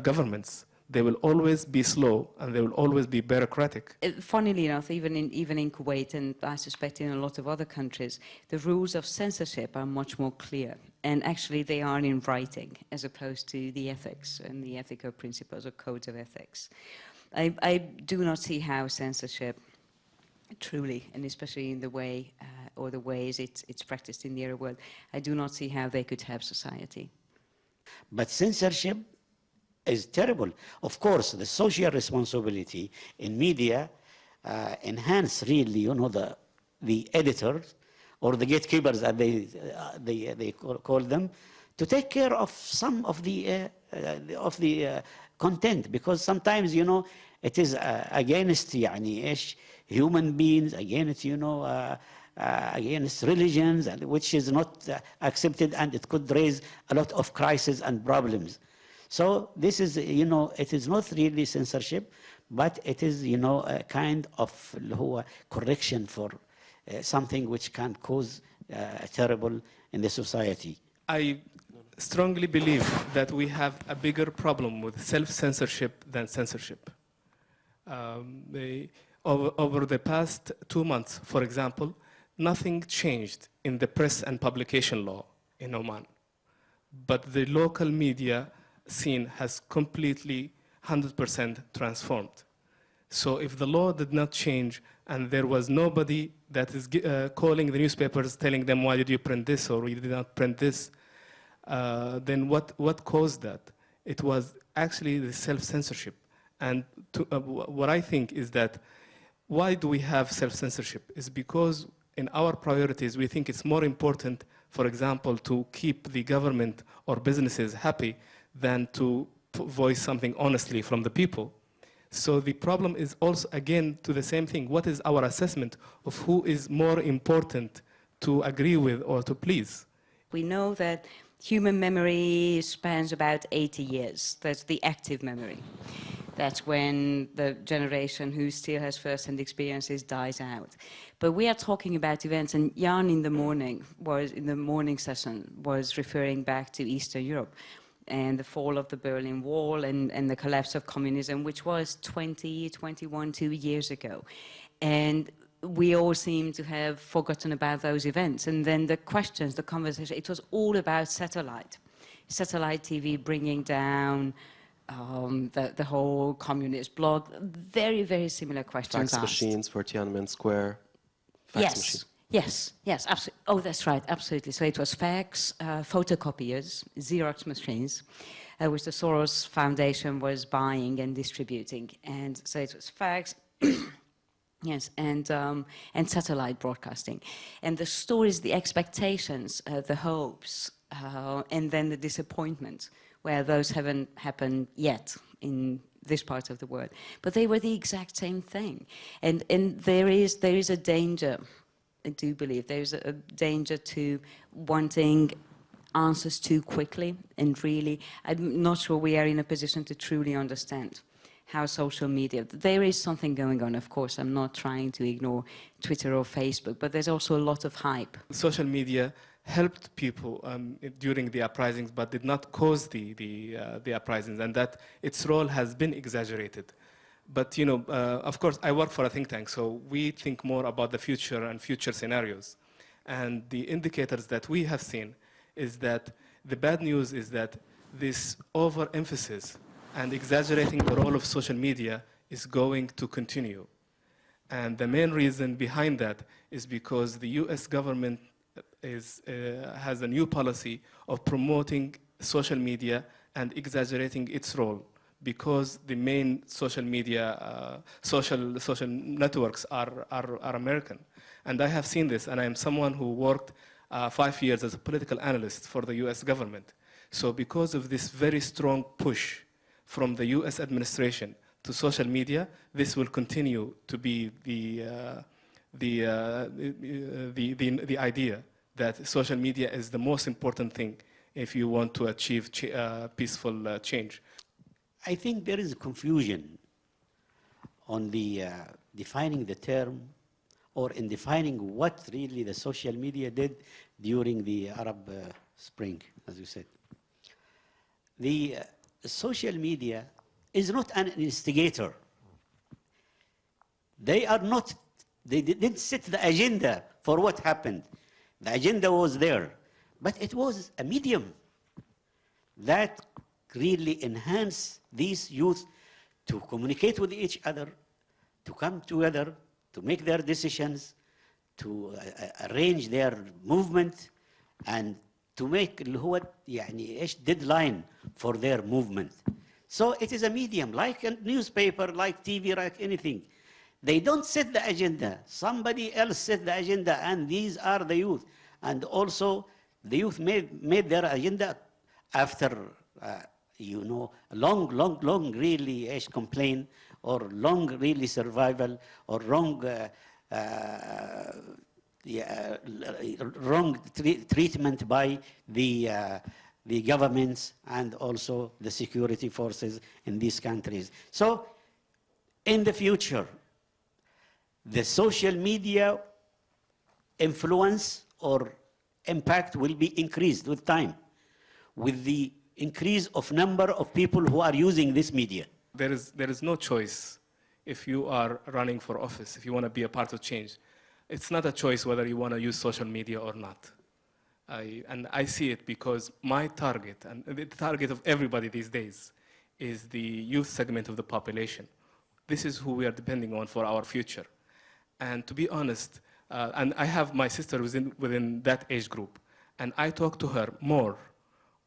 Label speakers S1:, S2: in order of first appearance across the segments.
S1: governments. They will always be slow and they will always be bureaucratic.
S2: Funnily enough, even in Kuwait, and I suspect in a lot of other countries, the rules of censorship are much more clear. And actually they are in writing, as opposed to the ethics and the ethical principles or codes of ethics. I do not see how censorship truly, and especially in the way or the ways it's practiced in the Arab world, I do not see how they could help society.
S3: But censorship is terrible. Of course, the social responsibility in media enhance really, you know, the editors or the gatekeepers, as they call them, to take care of some of the content, because sometimes, you know, it is against human beings, against, you know, against religions, which is not accepted, and it could raise a lot of crises and problems. So this is, you know, it is not really censorship, but it is, you know, a kind of correction for something which can cause terrible in the society.
S1: I strongly believe that we have a bigger problem with self-censorship than censorship. Over the past 2 months, for example, nothing changed in the press and publication law in Oman. But the local media scene has completely 100% transformed. So if the law did not change and there was nobody that is calling the newspapers telling them, why did you print this or you did not print this, then what caused that? It was actually the self-censorship. And what I think is that why do we have self-censorship? Is because in our priorities we think it's more important, for example, to keep the government or businesses happy than to voice something honestly from the people. So the problem is also, again, to the same thing. What is our assessment of who is more important to agree with or to please?
S2: We know that human memory spans about 80 years. That's the active memory. That's when the generation who still has first-hand experiences dies out. But we are talking about events, and Jan in the morning session was referring back to Eastern Europe and the fall of the Berlin Wall and the collapse of communism, which was 2 years ago. And we all seem to have forgotten about those events. And then the questions, the conversation, it was all about satellite TV bringing down the whole communist bloc. Very, very similar questions
S4: Fax
S2: asked.
S4: machines for Tiananmen Square. Fax machines.
S2: Yes, absolutely. Oh, that's right, absolutely. So it was fax, photocopiers, Xerox machines, which the Soros Foundation was buying and distributing. And so it was fax, yes, and satellite broadcasting. And the stories, the expectations, the hopes, and then the disappointment, where those haven't happened yet in this part of the world. But they were the exact same thing. And there is a danger, I do believe, there's a danger to wanting answers too quickly, and really, I'm not sure we are in a position to truly understand how social media, there is something going on, of course, I'm not trying to ignore Twitter or Facebook, but there's also a lot of hype.
S1: Social media helped people during the uprisings, but did not cause the uprisings, and that its role has been exaggerated. But, you know, of course, I work for a think tank, so we think more about the future and future scenarios. And the indicators that we have seen is that the bad news is that this overemphasis and exaggerating the role of social media is going to continue. And the main reason behind that is because the US government has a new policy of promoting social media and exaggerating its role, because the main social media, social networks are American. And I have seen this, and I am someone who worked 5 years as a political analyst for the US government. So because of this very strong push from the US administration to social media, this will continue to be the idea that social media is the most important thing if you want to achieve peaceful change.
S3: I think there is confusion on the defining the term, or in defining what really the social media did during the Arab Spring, as you said. social media is not an instigator. They are not, they didn't set the agenda for what happened. The agenda was there, but it was a medium that really enhanced these youth to communicate with each other, to come together, to make their decisions, to arrange their movement, and to make اللي هو يعني ايش deadline for their movement. So it is a medium, like a newspaper, like TV, like anything. They don't set the agenda. Somebody else set the agenda, and these are the youth. And also, the youth made their agenda after, you know, long, really complaint, or long, really survival, or wrong treatment by the governments and also the security forces in these countries. So, in the future, the social media influence or impact will be increased with time, with the increase of number of people who are using this media.
S1: There is no choice if you are running for office, if you want to be a part of change. It's not a choice whether you want to use social media or not. And I see it because my target, and the target of everybody these days, is the youth segment of the population. This is who we are depending on for our future. And to be honest, and I have my sister within that age group, and I talk to her more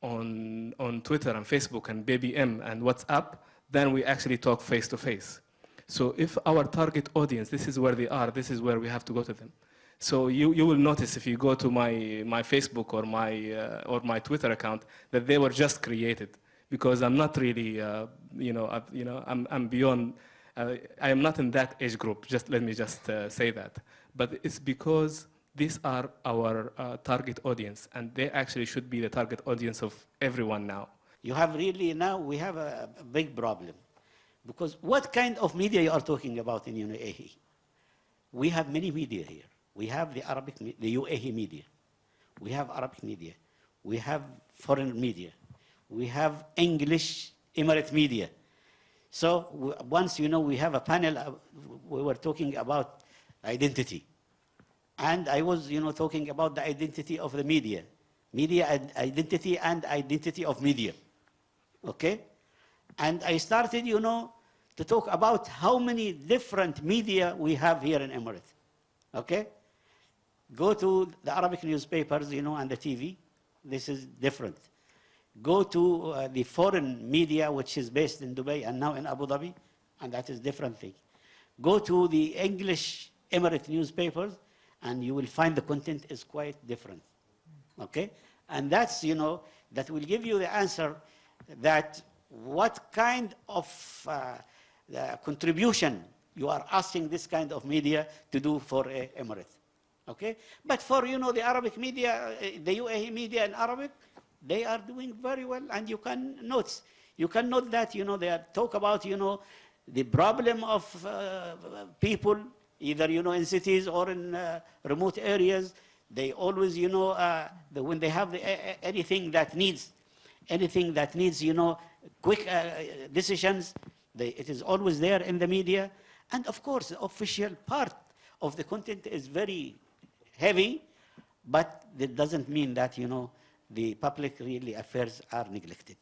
S1: on Twitter and Facebook and BBM and WhatsApp than we actually talk face to face. So if our target audience, this is where they are, this is where we have to go to them. So you will notice if you go to my Facebook or my Twitter account that they were just created, because I'm not really I'm beyond. I am not in that age group. Let me say that. But it's because these are our target audience, and they actually should be the target audience of everyone now.
S3: You have really now, we have a big problem. Because what kind of media you are talking about in UAE? We have many media here. We have the UAE media. We have Arabic media. We have foreign media. We have English Emirate media. So once, we have a panel, we were talking about identity. And I was, talking about the identity of the media. Media identity and identity of media. Okay? And I started, to talk about how many different media we have here in Emirates. Okay? Go to the Arabic newspapers, and the TV. This is different. Go to the foreign media, which is based in Dubai and now in Abu Dhabi, and that is different thing. Go to the English Emirate newspapers, and you will find the content is quite different. Okay? And that's, that will give you the answer that what kind of contribution you are asking this kind of media to do for Emirates. Okay? But for, the Arabic media, the UAE media in Arabic, they are doing very well, and you can note that, they talk about, the problem of people, either, in cities or in remote areas. They always, when they have anything that needs, quick decisions, it is always there in the media. And of course, the official part of the content is very heavy, but that doesn't mean that, the public really affairs are neglected.